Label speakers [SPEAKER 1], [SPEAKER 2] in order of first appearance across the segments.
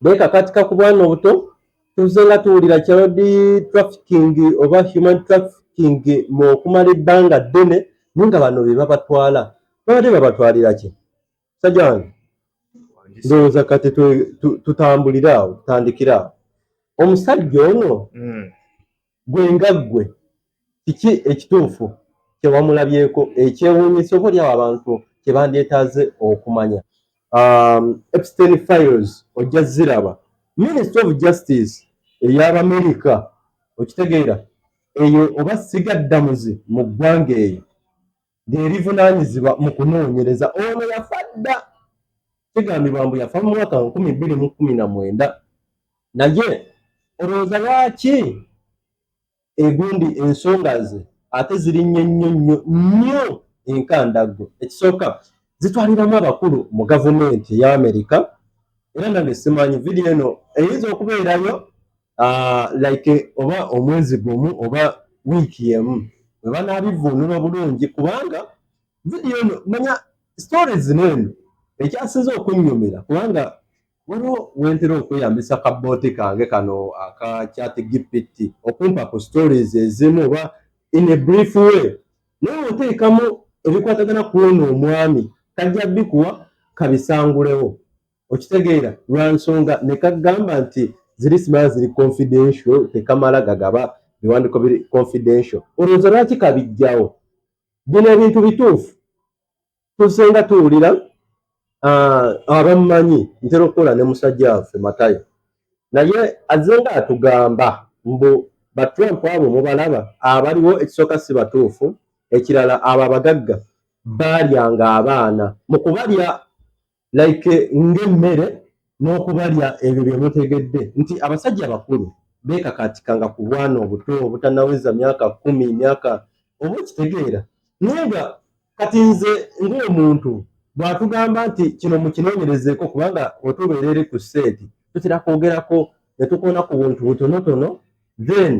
[SPEAKER 1] beekakatika ku bwana obuto tuze nga tuwulira child trafficking oba human trafficking mu okumala ebbanga ddene naye nga bano be babatwala babadde babatwalira ki musajja wange ndowooza kati tutambulira awo tutandikira awo omusajja ono gwe nga ggwe kiki ekituufu kye wamulabyeko ekyewuunyisa oba olyawo abantu kye bandyetaaze okumanya Epstein Files ojja ziraba Ministry of Justice ey'Amerika okitegeera eyo oba sigaddamuzi mu ggwanga eyo ng'erivunaanyizibwa mu kunoonyereza ono yafa dda kigambibwa mbu yafa mu mwaka 2019 naye olowooza lwaki egundi ensonga ze ate ziri nnyo enkandaggo ekisooka zitwaliramu abakulu mu gavumenti ey'Amerika era nange simanyi vidiyo eno eyinza okubeerayo like oba omwezi gumu oba wiiki emu bwe banaabivuunula obulungi kubanga vidiyo eno manya stories zino eno ekyasinze okunnyumira kubanga waliwo wentera okweyambisa kabooti kange kano aka ChatGPT okumpa ku stories ezimu oba in a brief way naye oteekamu ebikwatagana ku ono omwami kajja bikuwa kabisangulewo okitegeera lwa nsonga ne kagamba nti ziri simala ziri confidential tekamala gagaba biwandiko biri confidential olowooza lwaki kabijjawo bino ebintu bituufu tusenga tuwulira abamumanyi ntera okukola ne musajja waffe Matayo naye azze nga atugamba mbu batrump abo mubalaba abaliwo ekisooka si batuufu ekirala abo abagagga balyanga abaana mu kubalya like ng'emmere n'okubalya ebyo bye mutegedde nti abasajja bakulu beekakatikanga ku bwana obuto obutanaweza myaka 10 myaka oba okitegeera naye nga kati nze ng'omuntu bw'atugamba nti kino mukinoonyerezeeko kubanga wetubeera eri ku seeti tutera kwogerako ne tukoona ku buntu butonotono then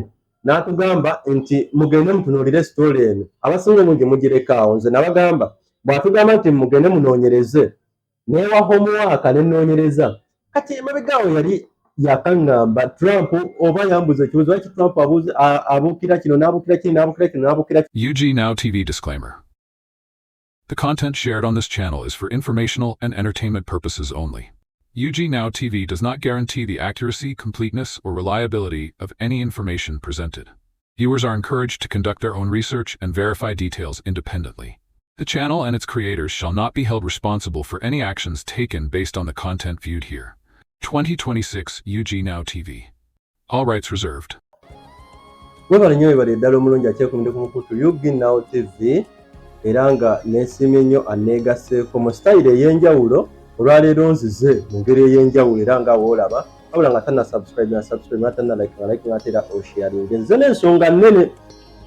[SPEAKER 1] n'atugamba nti mugende mutunuulire sitooli eno abasinga obungi mugirekaawo nze nabagamba bw'atugamba nti mugende munoonyereze neewa homework ne nnoonyereza kati emabegaawo yali yakaŋŋamba Trump oba yambuza ekibuzo lwaki Trump abuukira kino n'abuukira kino n'abuukira kino n'abuukira kino.
[SPEAKER 2] UG Now TV disclaimer. The content shared on this channel is for informational and entertainment purposes only. UG Now TV does not guarantee the accuracy, completeness, or reliability of any information presented. Viewers are encouraged to conduct their own research and verify details independently. The channel and its creators shall not be held responsible for any actions taken based on the content viewed here. 2026 UG Now TV. All rights reserved.
[SPEAKER 1] Webale nnyo webale ddala omulungi akyekumidde ku mukutu UG Now TV era nga neesiimye nnyo aneegaseeko mu sitayiro ey'enjawulo olwaleero nzize mu ngeri ey'enjawulo era nga woolaba wabula nga tanna subscribe nga tanna like nga tera osharinge nze n'ensonga nnene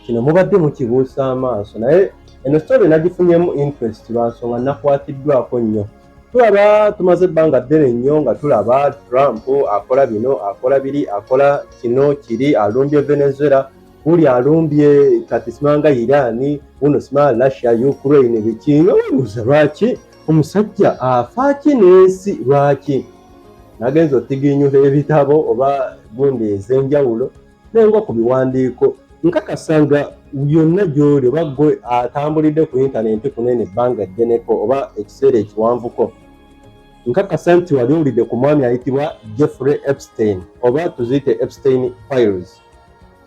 [SPEAKER 1] kino mubadde mukibuusa amaaso naye eno story nagifunyemu interest lwa nsonga nakwatiddwako nnyo tulaba tumaze ebbanga ddene nnyo nga tulaba Trump akola bino akola biri akola kino kiri alumbye Venezuela uli alumbye kati simanga Iran uno simanga Russia Ukraine bikino webuuza lwaki omusajja afaaki n'ensi lwaki nagenza otiginyula ebitabo oba gundi ez'enjawulo nenga ku biwandiiko nkakasanga byonna gy'oli oba gwe atambulidde ku intaneti kunene ebbanga ddeneko oba ekiseera ekiwanvuko nkakasa nti wali owulidde ku mwami ayitibwa Jeffrey Epstein oba tuziyite Epstein Files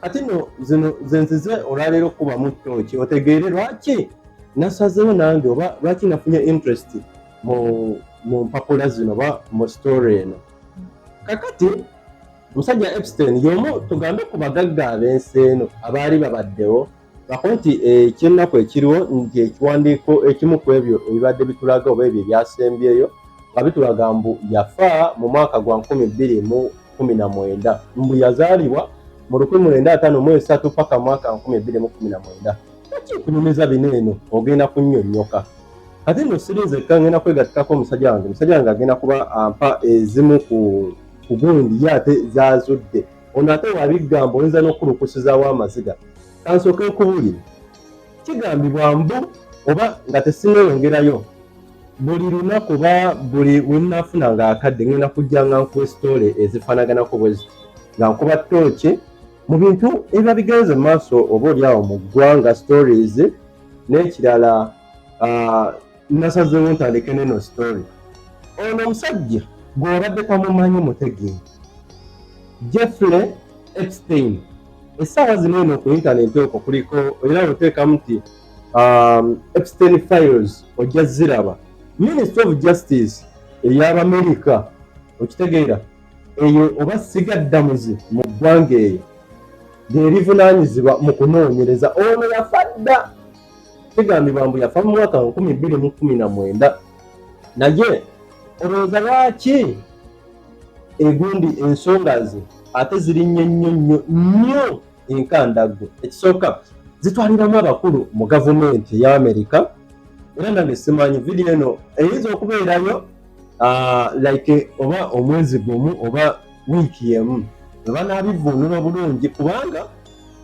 [SPEAKER 1] kati no zino zenzize olwaleero kuba mu ttooki otegeere lwaki nasazeewo nange oba lwaki nafunye interest mu mpapula zino oba mu story eno kakati omusajja Epstein y'omu tugambe ku bagagga ab'ensi eno abaali babaddewo bakuba nti ekyennaku ekiriwo nti ekiwandiiko ekimu ku ebyo ebibadde bitulaga oba ebyo ebyasembyeyo nga bitulaga mbu yafa mu mwaka gwa 2019 mbu yazaalibwa mu 1953 paka mwaka 2019 ekikunyumiza bino eno ogenda kunnyonnyoka kati nno sirinzekka ngenda kwegatikako omusajja wange agenda kuba ampa ezimu ku gundi ye ate zazudde ono ate wabigambo oyinza n'okulukusizaawo amaziga kansooke nkubulire kigambibwa mbu oba nga tesineeyongerayo buli lunaku ba buli wenafuna nga akadde ngenda kujja nga nkuwa story ezifaanaganako bwe ziti nga nkuba ttooki mu bintu ebiba bigenze mu maaso oba oliawo mu ggwanga stories n'ekirala nasazeewo ntandike neno story. Ono omusajja gw'obadde tamumanyi mutegeere Jeffrey Epstein. Essaawa zino eno ku intaneti okwo kuliko era oteekamu nti Epstein Files ojja ziraba. Ministry of Justice ey'Abamerika okitegeera eyo oba sigaddamuzi mu ggwanga eyo lyerivunaanyizibwa mu kunoonyereza. Ono yafa dda, kigambibwa mbu yafa mu mwaka 2019 naye olowooza lwaki egundi ensonga ze ate ziri nnyo enkandaggo. Ekisooka zitwaliramu abakulu mu gavumenti ey'Amerika era nange simanyi vidiyo eno eyinza okubeerayo like oba omwezi gumu oba wiiki emu eba naabivuunula bulungi kubanga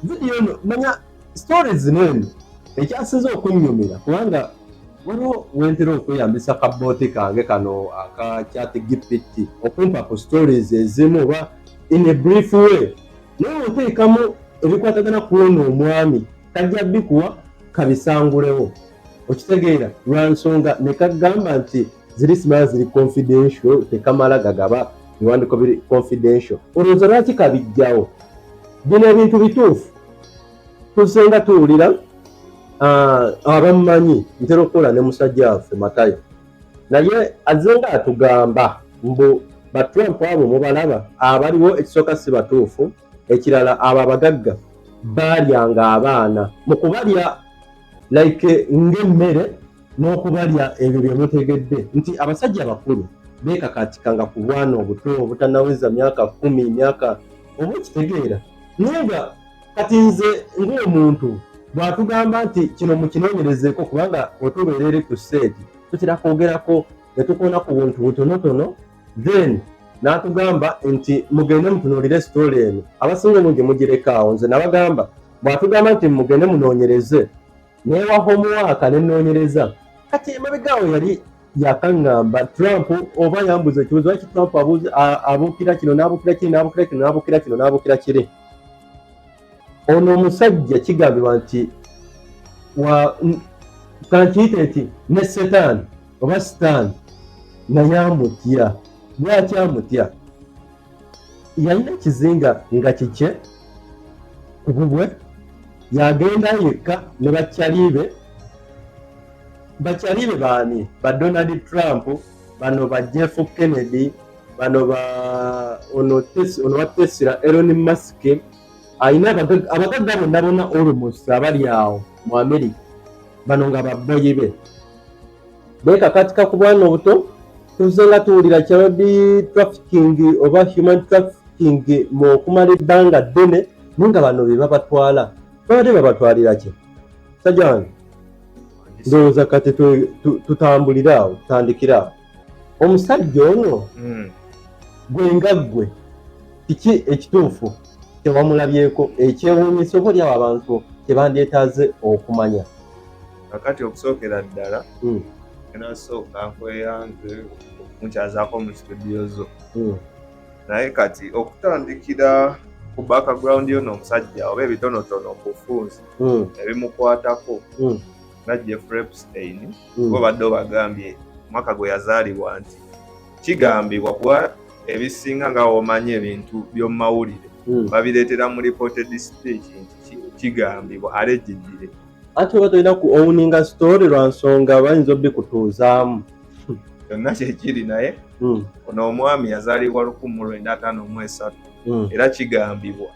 [SPEAKER 1] vidiyo eno manya stories zino eno ekyasinze okunnyumira kubanga waliwo wentera okweyambisa kabooti kange kano aka ChatGPT okumpa ku stories ezimu oba in a brief way naye oteekamu ebikwatagana ku ono omwami kajja bikuwa kabisangulewo okitegeera lwa nsonga ne kagamba nti ziri simala ziri confidential tekamala gagaba biwandiiko biri confidential. Olowooza lwaki kabijjawo? Bino ebintu bituufu tusenga tuwulira abamumanyi ntera okukola ne musajja waffe Matayo naye azze nga atugamba mbu batrump abo mubalaba abaliwo ekisooka si batuufu. Ekirala abo abagagga balyanga abaana mu kubalya like ng'emmere n'okubalya ebyo bye mutegedde nti abasajja bakulu beekakatikanga ku bwana obuto obutanaweza myaka 10 myaka oba okitegeera naye nga kati nze ng'omuntu bw'atugamba nti kino mukinoonyerezeeko kubanga otubeerere ku sseeti tutera kwogerako ne tukoona ku buntu butonotono then n'atugamba nti mugende mutunuulire story eno abasinga mungi mugirekaawo. Nze nabagamba bw'atugamba nti mugende munoonyereze neewa homework nenoonyereza kati emabegaawo yali yakaŋŋamba Trump oba yambuza ekibuzo lwaki Trump abuukira kino n'abuukira kiri n'abuukira kino n'abuukira kino n'abuukira kiri. Ono omusajja kigambibwa nti kankiyite nti ne Setaani oba Sitaani naye amutya. Lwaki amutya? Yalina ekizinga nga kikye ku bubwe yagenda yekka ne bakyalibe baani ba Donald Trump bano ba Jeff Kennedy bano ono wa Tesla Elon Musk ayina abagagga bonna bonna almost abali awo mu America bano nga babboyi be beekakatika ku bwana obuto. Tuzenga tuwulira child trafficking oba human trafficking mu kumala ebbanga ddene naye nga bano be babatwala babadde babatwalira ki? Sajja wange ndowooza kati tutambulira awo tutandikira awo. Omusajja ono gwe nga ggwe kiki ekituufu kyewamulabyeko ekyewuunyisa oba oliawo abantu kyebandyetaaze okumanya?
[SPEAKER 3] Kakati okusookera ddala nasooka nkweyanze mukyazaako mu studio zo naye kati okutandikira ku background yo n'omusajja oba ebitonotono kufunzi ebimukwatako nga Jeffrey Epstein obadde obagambye mwaka gwe yazaalibwa nti kigambibwa kuba ebisinga nga omanyi ebintu by'omumawulire babireetera mu reported speech nti kigambibwa allegedly ate oba tolina ku owninga story lwa nsonga bayinza obbikutuuzaamu kyonna kyekiri naye ono omwami yazaalibwa 1953 era kigambibwa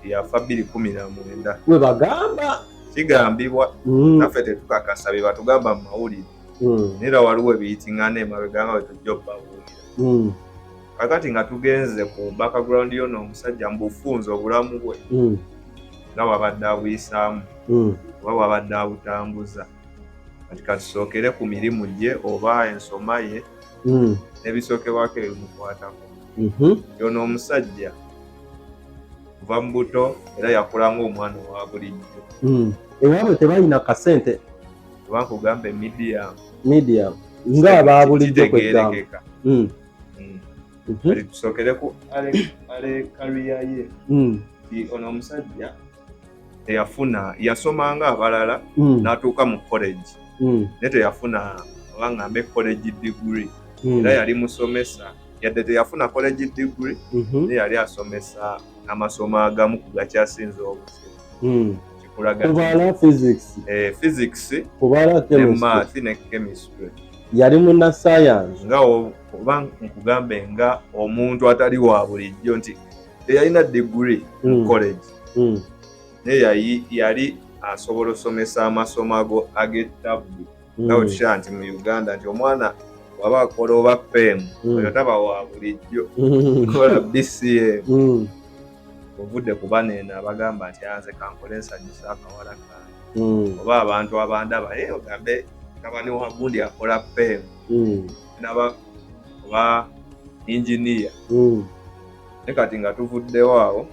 [SPEAKER 3] yafa 2019 we bagamba kigambibwa naffe tetukakasa bye batugamba mu mawulire nera waliwo ebiyitingana emabeganga we tujja obbabuulira kakati nga tugenze ku background yo n'omusajja mu bufunze obulamu bwe nga wabadde abuyisaamu oba wabadde abutambuza kati katusookere ku mirimu gye oba ensoma ye n'ebisookerwako ebimukwatako. Ono omusajja kuva mu buto era yakula ng'omwana owa bulijjo.
[SPEAKER 1] Ewaabwe tebalina kasente
[SPEAKER 3] oba nkugambe medium
[SPEAKER 1] nga ababulijjo kwegamba.
[SPEAKER 3] kitegeerekeka. Kati tusookere ku ale career ye. Ono omusajja yasomanga abalala n'atuuka mu college naye teyafuna oba ngambe college degree era yali musomesa yadde teyafuna college degree naye yali asomesa amasomo agamu ku gakyasinze obuzibu
[SPEAKER 1] kikulaga physics
[SPEAKER 3] ne math ne chemistry
[SPEAKER 1] yali munnassaayansi
[SPEAKER 3] nga oba nkugambe nga omuntu atali wa bulijjo nti teyalina degree mu college naye yali asobola osomesa amasomo ag'ettabu nga wetushaa nti mu Uganda nti omwana waba akola oba PEM oyo taba wa bulijjo kola BCM ovudde ku baneeno abagamba nti anze kankole ensanyusa akawala kange oba abantu abandaba ogambe kabani wa gundi akola PEM naba oba engineer ne kati nga tuvuddewo awo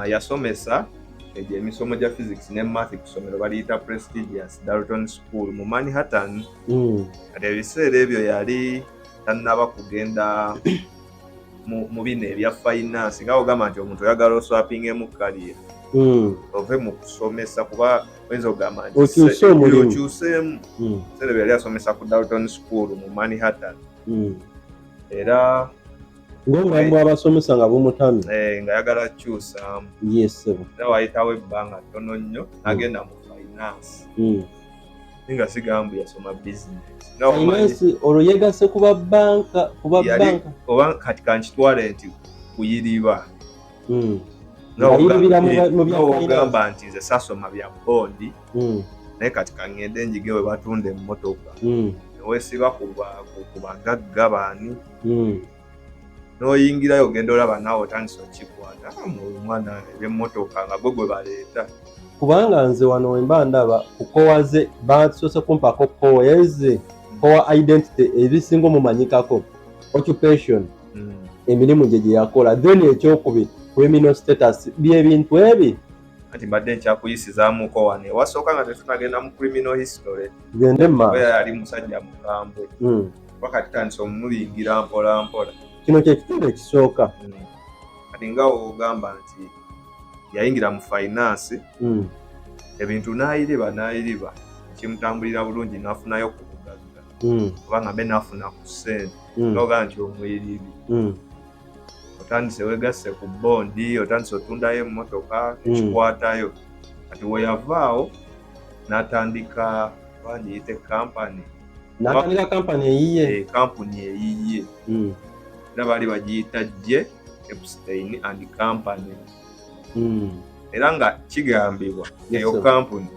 [SPEAKER 3] yasomesa egyo emisomo gya physics ne math ku ssomero baliyita prestigious Dalton School mu Manhattan. Kati ebiseera ebyo yali tannaba kugenda mu bino ebya finance nga ogamba nti omuntu oyagala oswapingemu career ove mu kusomesa kuba oyinza ogamba nti okyuseemu ebiseera ebyo yali asomesa ku Dalton School mu Manhattan era
[SPEAKER 1] ng'obulamu bw'abasomesa nga bumutamye
[SPEAKER 3] nga yagala kukyusaamu era wayitawo ebbanga ttono nnyo n'agenda mu finance nga sigambu yasoma business
[SPEAKER 1] olwo yeegase kuba banka
[SPEAKER 3] oba kati kankitwale nti kuyiriba ng'ogamba nti nze sasoma bya bondi naye kati kaŋŋende njige we batunda emmotoka neweesiba ku bagagga baani n'oyingirayo ogenda olaba naawe otandisa okikwata omwana ebyemmotoka nga gwe baleeta
[SPEAKER 1] kubanga nze wano wemba ndaba kukowaze basoose kumpako kowa identity ebisinga omumanyikako occupation emirimu gye yakola then ekyokubiri criminal status byebintu ebi
[SPEAKER 3] kati mbadde nkyakuyisizaamuko wano ewasooka nga tetunagenda mu criminal history
[SPEAKER 1] gende maaso
[SPEAKER 3] yali musajja mukambwe wakati tandisa omumulingira mpola mpola
[SPEAKER 1] kino kyekitundu ekisooka
[SPEAKER 3] kati nga ogamba nti yayingira mu finance ebintu n'ayiriba kimutambulira bulungi n'afunayo ku bugagga kubanga mbe n'afuna ku ssente n'ogamba nti omwiribi otandise weegasse ku bondi otandise otundayo emmotoka ekikwatayo kati weyavaawo n'atandika bagiyite kampani
[SPEAKER 1] n'atandika kampani eyiye
[SPEAKER 3] kampuni eyiye era baali bagiyita J. Epstein and Company era nga kigambibwa eyo kampuni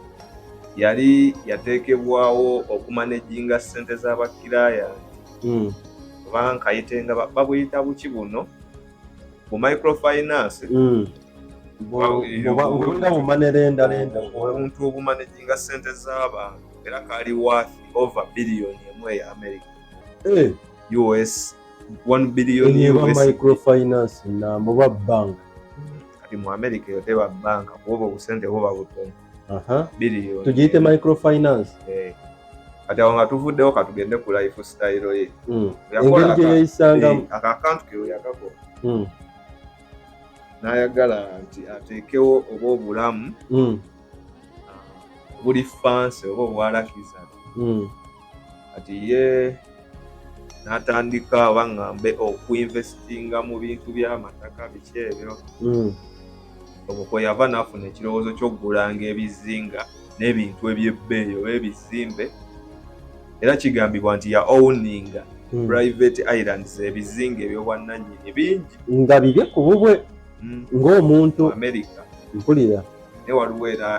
[SPEAKER 3] yali yateekebwawo okumanaginga ssente z'abakirayanti oba nkayitenga babuyita buki buno bu microfinance
[SPEAKER 1] obulira bumanerendalenda
[SPEAKER 3] omuntu obumanaginga ssente z'abantu era kaali worth over billion emu eya America US 1 billion US
[SPEAKER 1] microfinance nambo ba bank
[SPEAKER 3] kati mu America yo teba bank kuba obusente buba butono billion
[SPEAKER 1] tugiyite microfinance
[SPEAKER 3] kati awo nga tuvuddewo katugende ku lifestyle ye
[SPEAKER 1] engeri gye yeeyisangamu
[SPEAKER 3] akakantu ke yakako n'ayagala nti ateekewo oba obulamu buli fansi oba obwalakiza kati ye n'atandika oba ngambe okuinvestinga mu bintu by'amataka biki ebyo obwo kwe yava n'afuna ekirowoozo ky'okugulanga ebizinga n'ebintu eby'ebbeeyi oba ebizimbe era kigambibwa nti ya owninga private islands ebizinga ebyobwannannyini bingi
[SPEAKER 1] nga bibye ku bubwe ng'omuntu
[SPEAKER 3] America
[SPEAKER 1] mpulira
[SPEAKER 3] ne waliwo era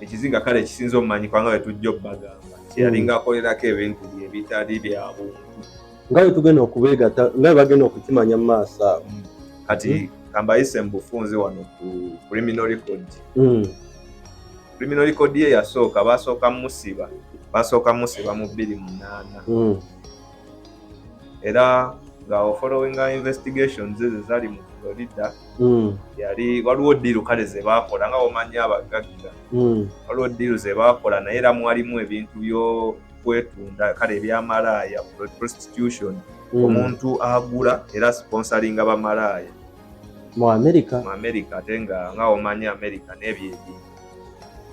[SPEAKER 3] ekizinga kale ekisinza omumanyikwa nga wetujja obbagamba yalinga akolerako ebintu bye bitali bya buntu
[SPEAKER 1] nga bwe tugenda okubeegata nga bwe bagenda okukimanya mu maaso awo
[SPEAKER 3] kati kambayise mu bufunzi wano ku criminal record criminal record ye yasooka basooka musiba mu 2008 era nga following investigations ze zali mu Florida yali waliwo ddiiru kale ze baakola nga omanyi abagagga waliwo ddiiru ze baakola naye era mwalimu ebintu by'okwetunda kale ebyamalaaya prostitution omuntu agula era sponsoringa bamalaaya
[SPEAKER 1] mu America
[SPEAKER 3] ate nga omanyi America n'ebyo ebintu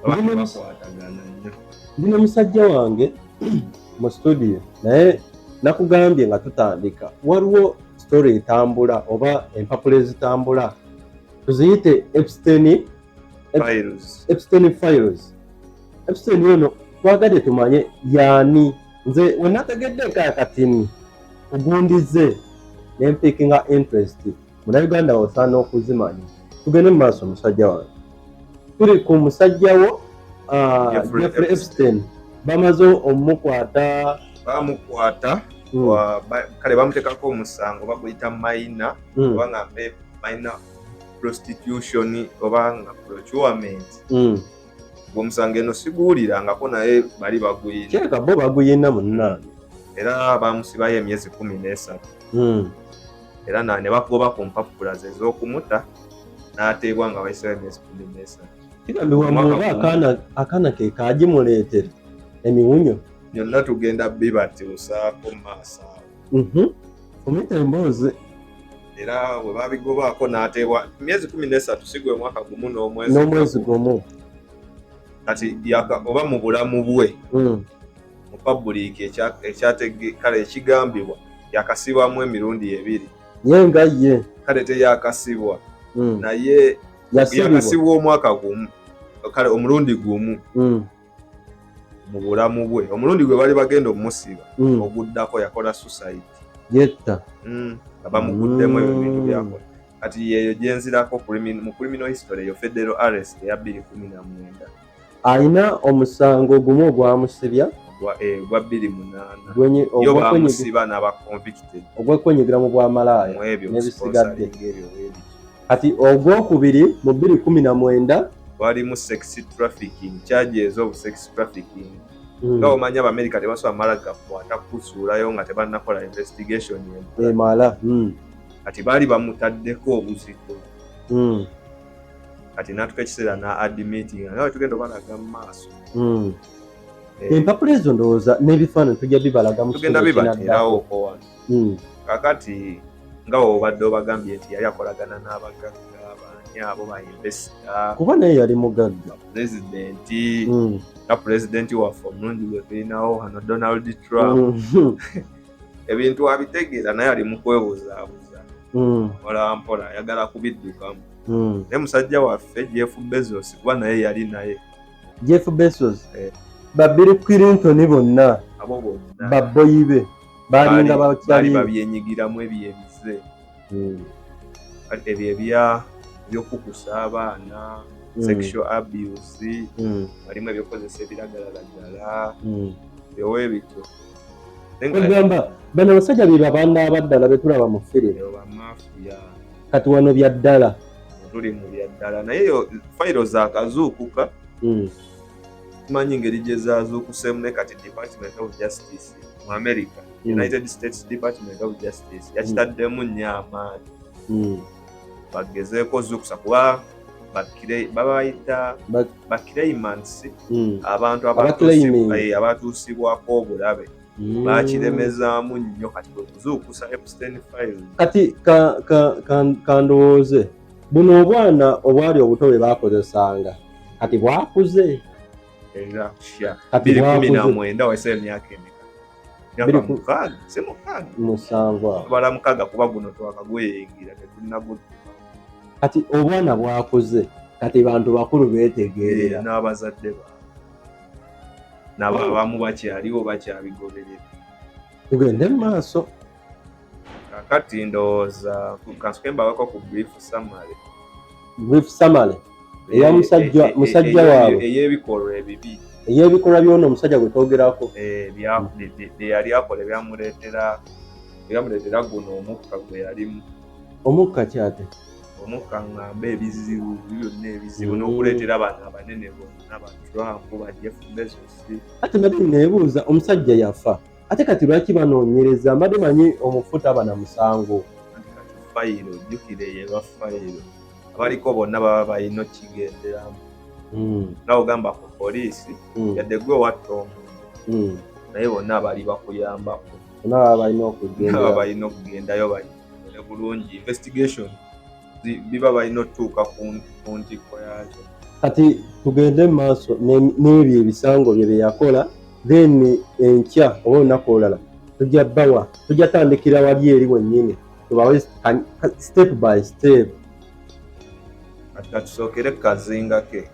[SPEAKER 3] bakwatagana nnyo.
[SPEAKER 1] Ndina musajja wange mu studio naye nakugambye nga tutandika waliwo story etambula oba empapula ezitambula tuziyite Epstein files. Epstein ono twagadde tumanye yaani nze wenategeddeko akatini ogundize nempikinga interest munauganda osaana okuzimanya. Tugende mu maaso musajja wange tuli ku musajja wo Jeffrey Epstein bamaze omukwata kale bamutekako omusango baguyita minor oba nga minor prostitution oba nga procurement omusango eno siguwulirangako naye bali baguyina kyeka bo baguyina munna
[SPEAKER 3] era bamusibayo emyezi 13 era ne bakugoba ku mpapula ze ez'okumuta n'ateebwa nga bayiseewo emyezi 13.
[SPEAKER 1] kigambibwa muba akaana ke kagimuleetera emiwunyo
[SPEAKER 3] byonna tugenda bibatiusaako mu maaso
[SPEAKER 1] omuyita emboozi
[SPEAKER 3] era bwe babigobaako n'ateebwa emyezi 13 sigwe mwaka gumu
[SPEAKER 1] n'omwezi gumu
[SPEAKER 3] kati oba mu bulamu bwe mu pabuliiki kale ekigambibwa yakasibwamu emirundi 2
[SPEAKER 1] yenga ye
[SPEAKER 3] kale teyakasibwa naye yakasibwa omwaka gumu kale omulundi gumu mu bulamu bwe omulundi gwe bali bagenda omusiba oguddako yakola suicide
[SPEAKER 1] yetta
[SPEAKER 3] bamuguddemu ebyo bintu byakola kati yeyo gyenzirako mu criminal history eyo federal arrest eya 2019
[SPEAKER 1] ayina omusango gumu ogwamusibya
[SPEAKER 3] gwa 28 yo bamusiba n'abaconvicted
[SPEAKER 1] ogwekwenyigira mu bwamalaaya
[SPEAKER 3] n'ebisigadde
[SPEAKER 1] kati ogwokubiri mu 2019
[SPEAKER 3] walimu sex trafficking charges of sex trafficking nga omanya Abamerika tebasobola mala gakwata kusuulayo nga tebannakola investigation
[SPEAKER 1] emala
[SPEAKER 3] kati baali bamutaddeko obuzito kati natuka ekiseera na admitting nga tugenda balaga mu maaso
[SPEAKER 1] empapula ezo ndowooza n'ebifaananyi tujja bibalaga mu
[SPEAKER 3] tugenda bibaterawo okowa kakati nga obadde obagambye nti yali akolagana n'abagagga baani abo bainvesita
[SPEAKER 1] kuba naye yali mugagga
[SPEAKER 3] pulezidenti nga pulezidenti waffe omulundi gwe tulinawo hano Donald Trump ebintu abitegeera naye ali mu kwebuzaabuza mpolampola ayagala kubiddukamu naye musajja waffe Jeff Bezos kuba naye yali naye
[SPEAKER 1] Jeff Bezos ba Bill Clinton bonna
[SPEAKER 3] abo bonna
[SPEAKER 1] baboyi be balinga
[SPEAKER 3] bakyali babyenyigiramu ebyebize ebyo ebyokukusa abaana sexual abuse balimu ebyokozesa ebiragalalagala byowe bityo
[SPEAKER 1] ogamba bano abasajja be babaana abaddala betulaba mu firimu
[SPEAKER 3] bamafiya
[SPEAKER 1] kati wano byaddala
[SPEAKER 3] tuli mu byaddala naye yo fayiro zaakazuukuka tumanyi engeri gye zaazuukuseemu ne kati Department of Justice mu America United States Department of Justice yakitaddemu nnyo amaanyi bagezeeko zuukusa kuba babayita baclaimants abantu abatuusibwako obulabe bakiremezaamu nnyo kati bwekuzuukusa Epstein files
[SPEAKER 1] kati kandowooze buno obwana obwali obuto bwe bakozesanga kati bwakuze
[SPEAKER 3] era kati 2019 wese emyaka emeka
[SPEAKER 1] musanvu
[SPEAKER 3] bala mukaga kuba guno twakagweyingira tetulinagudde
[SPEAKER 1] kati obwana bwakuze kati bantu bakulu betegeerera
[SPEAKER 3] n'abazadde n'abamu bakyaliwo bakyabigoberera
[SPEAKER 1] tugende mu maaso
[SPEAKER 3] kakati ndowooza kansuke mbaweko ku brief
[SPEAKER 1] summary eya musajja waabwe
[SPEAKER 3] ey'ebikolwa ebibi
[SPEAKER 1] ey'ebikolwa byona omusajja gwe twogerako
[SPEAKER 3] yali akola ebyamuleetera guno omukka gwe yalimu
[SPEAKER 1] omukka kyate
[SPEAKER 3] omukka ngamba ebizibu byonna ebizibu n'okuleetera abantu abanene bonna ba Trump ba Jeff Bezos
[SPEAKER 1] ate mbadde neebuuza omusajja yafa ate kati lwaki banoonyereza mbadde manyi omufu taba na musango
[SPEAKER 3] fayiro ojjukire yeba fayiro abaliko bonna baba balina okigenderamu nga ogamba ku poliisi yadde gwe watta omuntu naye bonna bali bakuyambako baba balina okugendayo bayine bulungi investigation biba balina otutuuka ku ntikko yakyo.
[SPEAKER 1] Kati tugende mu maaso n'ebyo ebisango bye yakola then enkya oba olunaku olulala tujja bbawa tujja tandikira wali eri wennyini tubawe step by step.
[SPEAKER 3] Atusookere kazinga ke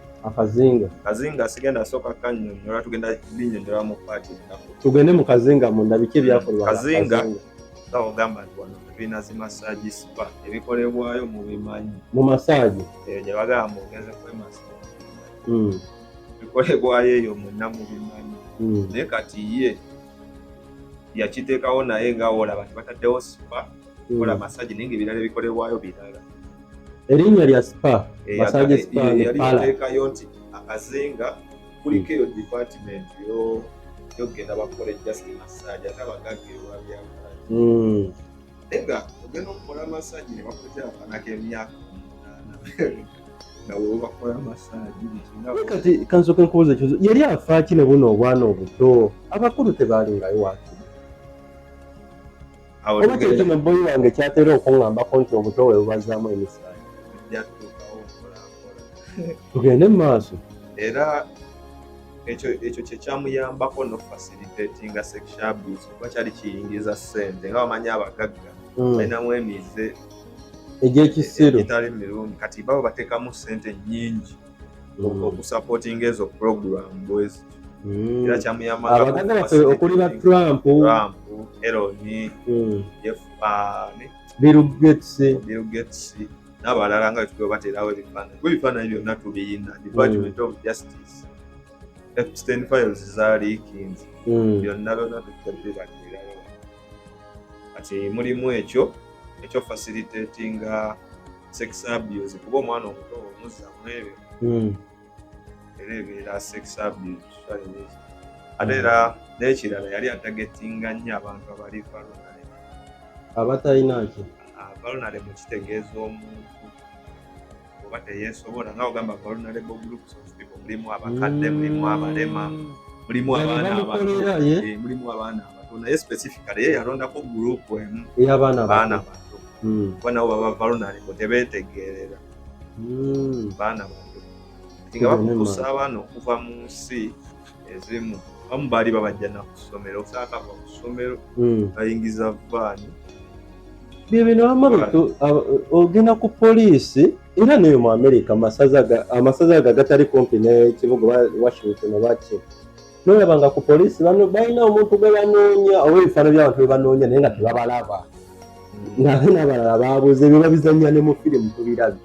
[SPEAKER 3] kazinga sigenda sooka kannyonnyola tugenda binnyonnyola mu paati ennaku
[SPEAKER 1] tugende mu kazinga munda biki ebyakolebwa
[SPEAKER 3] kazinga nga ogamba nti wano tubiina zi massage spa ebikolebwayo mu bimanyi
[SPEAKER 1] mu massage
[SPEAKER 3] gye bagamba ogenze kwemasa bikolebwayo eyo mwenna mu bimanyi naye kati ye yakiteekawo naye nga olaba nti bataddewo spa kola massage naye ngaebirala ebikolebwayo birala.
[SPEAKER 1] Erinnya lya spa massage spa
[SPEAKER 3] yali yateekayo nti akazinga kuliko eyo department yogenda bakole just massage ate abagagga ewabyakola naye nga ogenda okukola massage ne bakuleetera akaana k'emyaka 8 nga we bakola massage
[SPEAKER 1] kati kansooke nkubuuza ekibuzo yali afaaki ne buno obwana obuto abakulu tebaalingayo waakiri oba kyekino boyi wange kyatera okuŋŋambako nti obuto we bubazaamu emisaala tugende mu maaso
[SPEAKER 3] era ekyo kyekyamuyambako no facilitatinga sexual abuse kuba kyali kiyingiza ssente nga bamanyi abagagga balinamu emize
[SPEAKER 1] egy'ekisiru
[SPEAKER 3] etali mirungi kati baba bateekamu ssente nnyingi okusupportinga ezo program bwezi era kyamuyambako
[SPEAKER 1] abagagga baffe okuli ba Trump
[SPEAKER 3] Eloni
[SPEAKER 1] Bill
[SPEAKER 3] Gates n'abalala nga tukiwe bateerawo ebifaananyi byonna tubiyina Department of Justice Epstein files zaaliikinze byonna tubibateerayo kati mulimu ekyo facilitatinga sex abuse kuba omwana omuto omuzzamu ebyo era ebeera sex abuse ate era n'ekirala yali atagetinga nnyo abantu abali vulnerable
[SPEAKER 1] abatalina ki
[SPEAKER 3] vulnerable mu kitegeeza omuntu oba teyeesobola nga ogamba vulnerable groups of people mulimu abakadde mulimu abalema mulimu abaana abato naye specifically ye yalondako group emu
[SPEAKER 1] ey'abaana
[SPEAKER 3] bato kuba nabo baba vulnerable tebeetegeerera baana bato nga bakukusa abaana okuva mu nsi ezimu abamu baali babajja na ku ssomero okusaka bava ku ssomero bayingiza vaani
[SPEAKER 1] bye bino amabitu ogenda ku poliisi era neyo mu America amasaza ago agatali kumpi n'ekibuga Washington baki nolaba nga ku poliisi bano balina omuntu gwe banoonya oba ebifaano by'abantu bye banoonya naye nga tebabalaba ng'ate n'abalala baabuze bye babizannya ne mu firimu tubirabye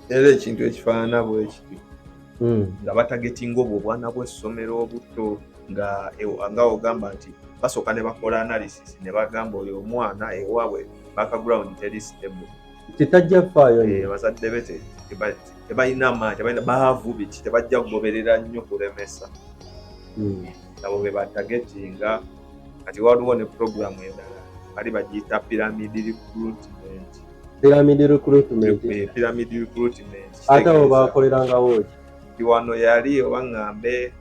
[SPEAKER 3] era ekintu ekifaanana bwekiti nga batagetinga obwo obwana bw'essomero obuto nga ogamba nti basooka ne bakola analysis ne bagamba oyo omwana ewaabwe background teri stable
[SPEAKER 1] kitajja faayo
[SPEAKER 3] bazadde be tebalina maanyi tebalina baavu biki tebajja kugoberera nnyo kulemesa nabo be batagetinga kati waliwo ne programu endala bali bagiyita pyramid recruitment
[SPEAKER 1] ate abo bakolerangawo
[SPEAKER 3] ki wano yali oba ŋŋambe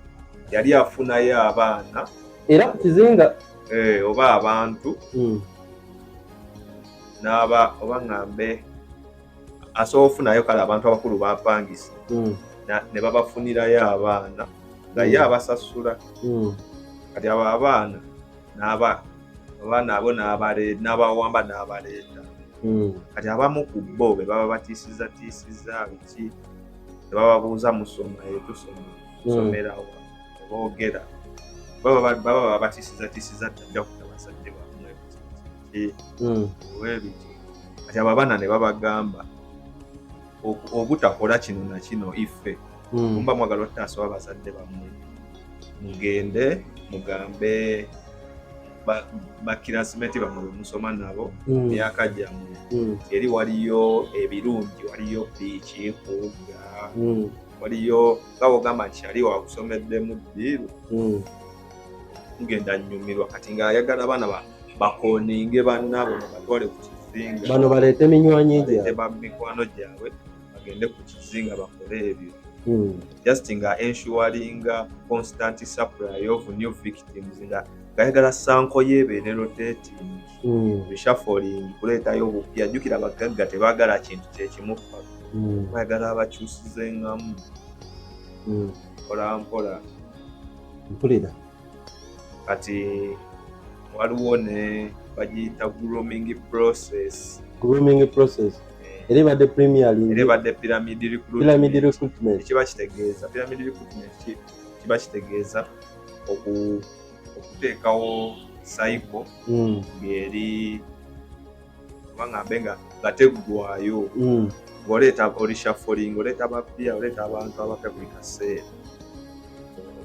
[SPEAKER 3] yali afunayo abaana
[SPEAKER 1] era ku kizinga
[SPEAKER 3] oba abantu oba ŋŋambe asobola ofunayo kale abantu abakulu bapangisa ne babafunirayo abaana nga ye abasasula kati abo abaana abo n'abawamba n'abaleeta kati abamu ku bo be baba batiisiza biki ne bababuuza musoma tusomerawa ne boogera baba batiisiza tajja kuta bazadde bamwe webiki kati abo abaana ne babagamba obutakola kino na kino ife mumba mwagala ottaasaba bazadde bammwe mugende mugambe bakirasimeti bammwe bemusoma nabo myaka gyammwe eri waliyo ebirungi waliyo biiki kuwuga waliyo nga bwogamba nti yali wakusomeddemu ddiiru mugenda nnyumirwa kati nga ayagala abaana bakoninge bannaabo ne batwale ku kizinga.
[SPEAKER 1] Bano baleete minywanyi gyabwe.
[SPEAKER 3] Ba mikwano gyabwe bagende ku kizinga bakole ebyo. Just nga ensuringa constant supply of new victims nga gayagala sanko yebeere rotating. Reshuffling kuleetayo obupya. Jjukira abagagga tebaagala kintu kyekimu. Bayagala abakyusizengamu. Mpola
[SPEAKER 1] mpulira
[SPEAKER 3] kati waliwo ne bagiyita grooming process era badde pyramid recruitment kiba kitegeeza kiba kitegeeza okuteekawo cycle ng'eri bangambe nga teggwayo ng'oleeta reshuffling oleeta abapya oleeta abantu abapya buli kaseera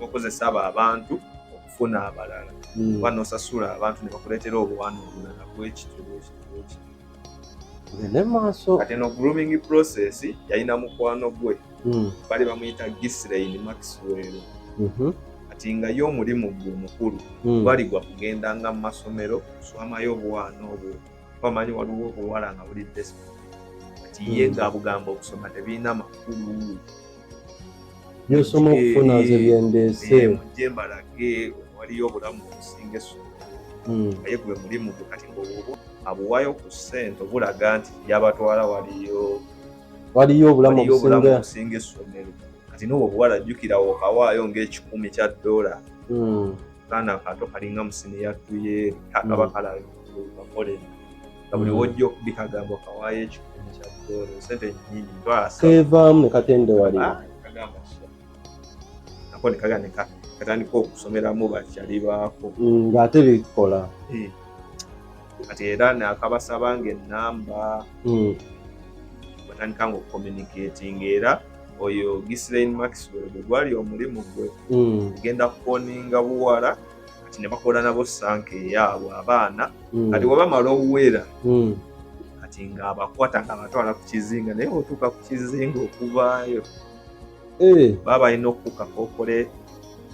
[SPEAKER 3] okozesa abo abantu okufuna abalala oba n'osasula abantu ne bakuleetera obuwano obulala bw'ekitulo kati no grooming process yalina mukwano gwe bali bamuyita Ghislaine Maxwell kati nga ye omulimu gwe omukulu baligwa kugendanga mu masomero kuswamayo obuwano obwo bamanyi waliwo obuwala nga buli desperate kati ye ng'abugamba okusoma tebiina makulu
[SPEAKER 1] byosoma okufuna ze byendeese
[SPEAKER 3] mujembalage waliyo obulamu obusinga essomero naye gwe mulimu gwe kati ng'obwo abuwayo ku ssente obulaga nti yabatwala waliyo obulamu obusinga essomero kati n'obwo obuwala jjukirawo okawaayo ng'$1,000 kaana kato kalinga mu siniya 2 ye kaba kalabakole nga buli wojja okubikagamba okawaayo $1,000 sente nnyingi
[SPEAKER 1] kevaamu ne katende wali
[SPEAKER 3] nako nekaganika katandika okusomeramu bakyali baako
[SPEAKER 1] ng'ate bikola
[SPEAKER 3] kati era nakabasaba ng'ennamba batandika nga okucommunicating era oyo Ghislaine Maxwell bwe gwali omulimu gwe genda kukoninga buwala kati ne bakola nabo sanke eyaabwe abaana kati webamala obuwera kati ng'abakwata nga batwala ku kizinga naye otuuka ku kizinga okuvaayo baba balina okukaka okole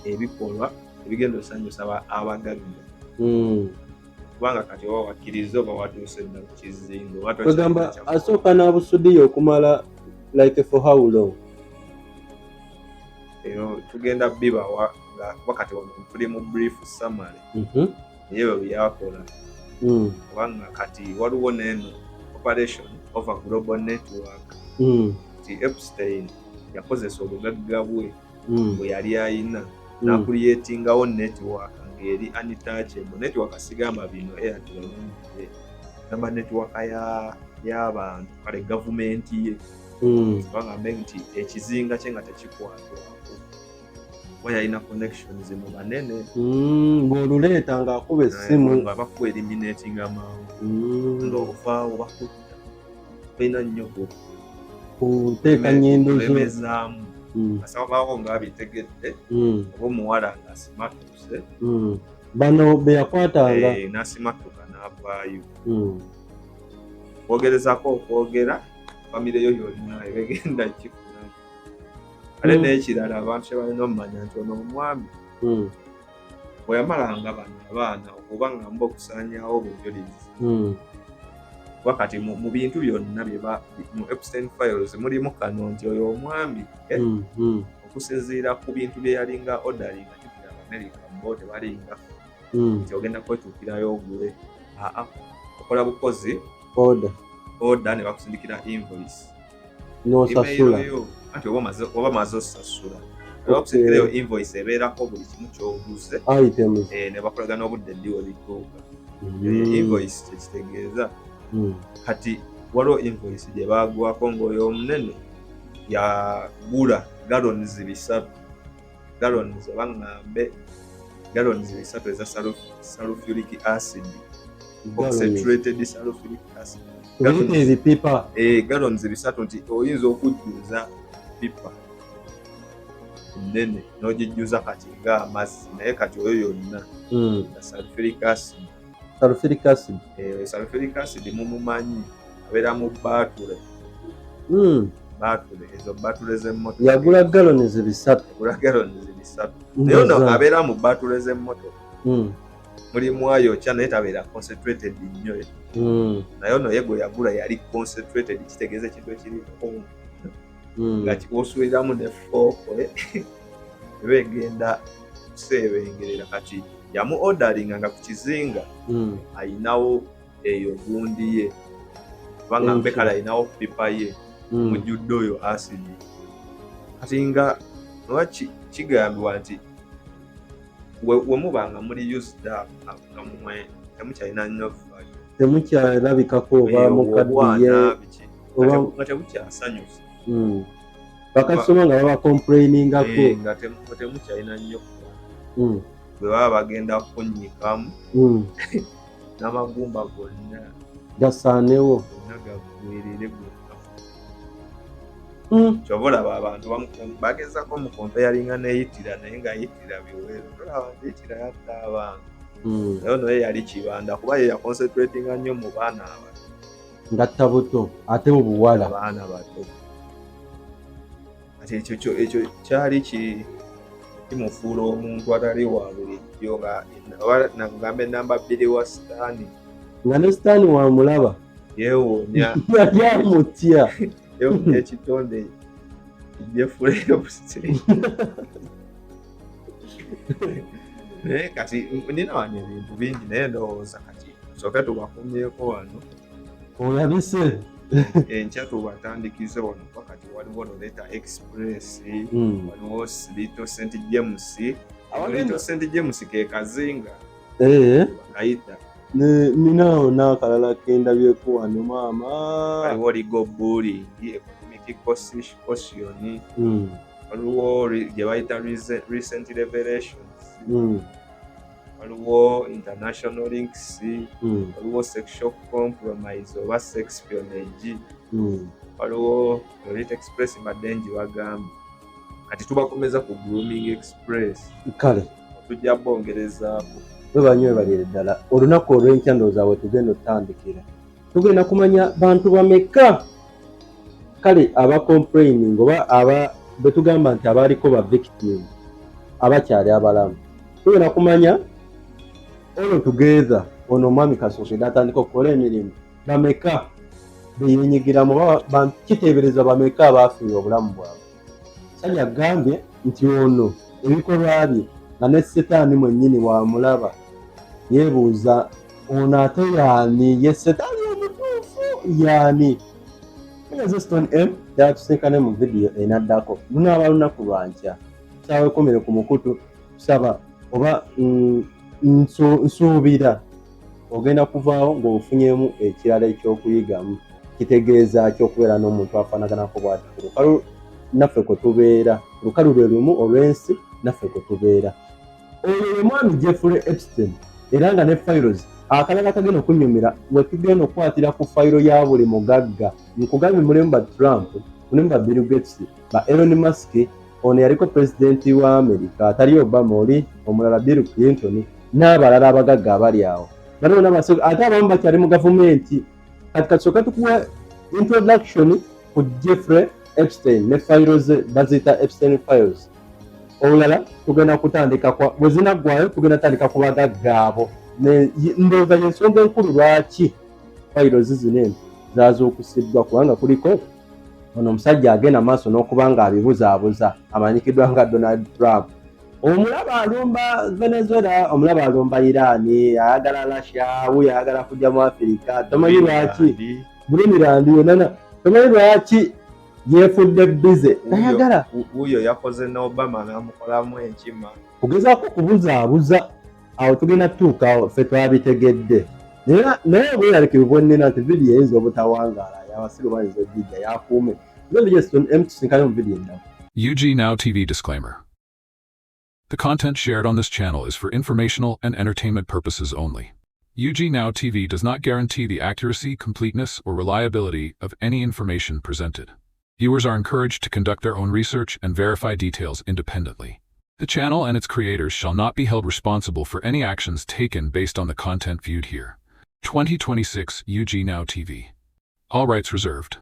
[SPEAKER 3] ebikolwa ebigenda osanyusa abagagga kubanga kati oba wakkiriza oba watuuse dda ku kizinga
[SPEAKER 1] ogamba asooka n'abusudiyo okumala like for how long
[SPEAKER 3] tugenda bibawa nga wakati wano tuli mu brief summary ebyo byakola kubanga kati waliwo n'eno operation over global network ti Epstein yakozesa obugagga bwe bwe yali ayina n'akuliyetingawo network ng'eri untouchable network sigamba bino Airtel gamba network y'abantu kale gavumenti ye bagambe nti ekizinga kye nga tekikwatwako kuba yalina connections mu banene
[SPEAKER 1] ng'oluleeta ng'akuba essimu
[SPEAKER 3] nga bakuba eliminatinga mangu ng'ovaawo bakutta balina nnyo
[SPEAKER 1] kuteeka nnyindo
[SPEAKER 3] kulemezaamu asabaawo ng'abitegedde oba omuwala ng'asimatuse
[SPEAKER 1] bano be yakwatanga
[SPEAKER 3] n'asimatuka n'avaayo kwogerezako okwogera famire yo yonna ebegenda kifuna ale n'ekirala abantu kyebalina omumanya nti ono omwami bwe yamalanga bano abaana okuba nga mba okusaanyaawo obujulizi kuba kati mu bintu byonna mu Epstein Files mulimu kano nti oyo omwami okusinziira ku bintu bye yalinga odalinga kikira America mbo tebalinga nti ogenda kwetuukirayo ogule okola bukozi oda ne bakusindikira invoice
[SPEAKER 1] n'osasula
[SPEAKER 3] anti oba maze osasula bakusindikirayo invoice ebeerako buli kimu ky'oguze
[SPEAKER 1] items
[SPEAKER 3] ne bakulaga n'obudde ddi olituuka invoice tekitegeeza kati waliwo invoice gye baagwako ng'oyo omunene yagula gallons 3 oba ngambe gallons 3 eza sulfuric acid concentrated sulfuric acid
[SPEAKER 1] ebipipa
[SPEAKER 3] gallons 3 nti oyinza okujjuza pipa nene n'ogijjuza kati ng'amazzi naye kati oyo yonna sulfuric acid sulfuric acid mumumanyi abeera mu batule ezo batule z'emmotoka
[SPEAKER 1] yagula gallons 3
[SPEAKER 3] naye ono abeera mu batule z'emmotoka mulimu ayokya naye tabeera concentrated nnyo naye ono ye gwe yagula yali concentrated kitegeeza ekintu ekiriko nga osuuliramu ne fooko eba egenda kuseebengerera kati yamu ordaringa nga ku kizinga ayinawo eyo gundi ye kubanga mbekala ayinawo pipa ye mujjudde oyo asidi kati nga oba kigambibwa nti wemubanga muli used up nga mumwe temukyalina nnyo
[SPEAKER 1] temukyalabikako oba mukaddiye
[SPEAKER 3] nga temukyasanyusa
[SPEAKER 1] bakasoma nga baba complainingako
[SPEAKER 3] nga temukyalina nnyo bwe baba bagenda kunnyikamu n'amagumba gonna
[SPEAKER 1] gasaanewo
[SPEAKER 3] gonna gagwirire kyoba olaba abantu bagezako mu comparinga neyitira naye ng'ayitira biweero tolaba ndiyitira yatta abantu naye ono ye yali kibanda kuba ye yaconcentratinga nnyo mu baana abato
[SPEAKER 1] ngatta buto ate mu buwala
[SPEAKER 3] abaana bato kati ekyo kyali kimufuula omuntu atali wa bulijjo nagambe namba 2 wa sitaani
[SPEAKER 1] nga ne sitaani wamulaba
[SPEAKER 3] yeewoonya
[SPEAKER 1] yali amutya
[SPEAKER 3] ekitonde jefulebusi naye kati ninawanyo ebintu bingi naye ndowooza kati soke tubakumyeko wano
[SPEAKER 1] olabise
[SPEAKER 3] enkya tubatandikize wano kati waliwo Loretta Express waliwo Little St James Little St James ke kazinga bakayita
[SPEAKER 1] ninaawo n'akalala kendabyeko wano maama
[SPEAKER 3] waliwo Ligo Bullying Caution waliwo gye bayita Recent Revelations waliwo International Links waliwo Sexual Compromise oba Sex Peonage waliwo Loretta Express madengi bagamba kati tubakomeza ku Grooming Express
[SPEAKER 1] kale
[SPEAKER 3] tujja bongerezaako
[SPEAKER 1] banywe balire ddala olunaku olw'enkya ndowooza we tugenda otandikira tugenda kumanya bantu bameka kale aba complaining oba bwe tugamba nti abaaliko ba victim abakyali abalamu tugenda kumanya olwo together ono omwami Kasookedde atandika okukola emirimu bameka beyenyigiramu kiteebereza bameka abaafiirwa obulamu bwabwe Sali agambye nti ono ebikolwa bye nga ne Setaani mwennyini wamulaba yeebuuza ono ate yaani ye Setaani omutuufu yaani Stone M yatusinkane mu vidiyo enaddako lunaaba lunaku lwankya ssaawa 10 ku mukutu tusaba oba nsuubira ogenda kuvaawo ng'ofunyemu ekirala ekyokuyigamu kitegeeza ky'okubeera n'omuntu afaanaganako bw'ati ku lukalu naffe kwe tubeera olukalu lwe lumu olw'ensi naffe kwe tubeera oyo ye mwami Jeffrey Epstein era nga ne files akalala kagenda okunyumira we tugenda okukwatira ku fayiro ya buli mugagga nkugambye mulimu ba Trump mulimu ba Bill Gates ba Elon Musk ono yaliko pulezidenti wa America atali Obama oli omulala Bill Clinton n'abalala abagagga abali awo bano n'abasoga ate abamu bakyali mu gavumenti kati kasooka tukuwa introduction ku Jeffrey Epstein ne files bazita Epstein files olulala tugenda kutandika bwe zinaggwayo tugenda tandika ku bagagga abo ndowooza y'ensonga enkulu lwaki files zino zaazuukusiddwa kubanga kuliko ono omusajja agenda maaso n'okuba nga abibuzaabuza amanyikiddwa nga Donald Trump omulaba alumba Venezuela omulaba alumba Iran ayagala Russia wuyo ayagala kujja mu Africa tomanyi lwaki Greenland yonna tomanyi lwaki yeefudde bize ayagala
[SPEAKER 3] wuyo yakoze ne Obama n'amukolamu enkima
[SPEAKER 1] kugezaako kubuzaabuza awo tugenda tutuuka ffe twabitegedde naye bweralikivu bwonnena nti vidiyo eyinza obutawangaala yabasiru bayinza ogijja yakuume tusinkane mu vidiyo endala.
[SPEAKER 2] UG Now TV disclaimer. The content shared on this channel is for informational and entertainment purposes only. UG Now TV does not guarantee the accuracy, completeness, or reliability of any information presented. Viewers are encouraged to conduct their own research and verify details independently. The channel and its creators shall not be held responsible for any actions taken based on the content viewed here. 2026 UG Now TV. All rights reserved.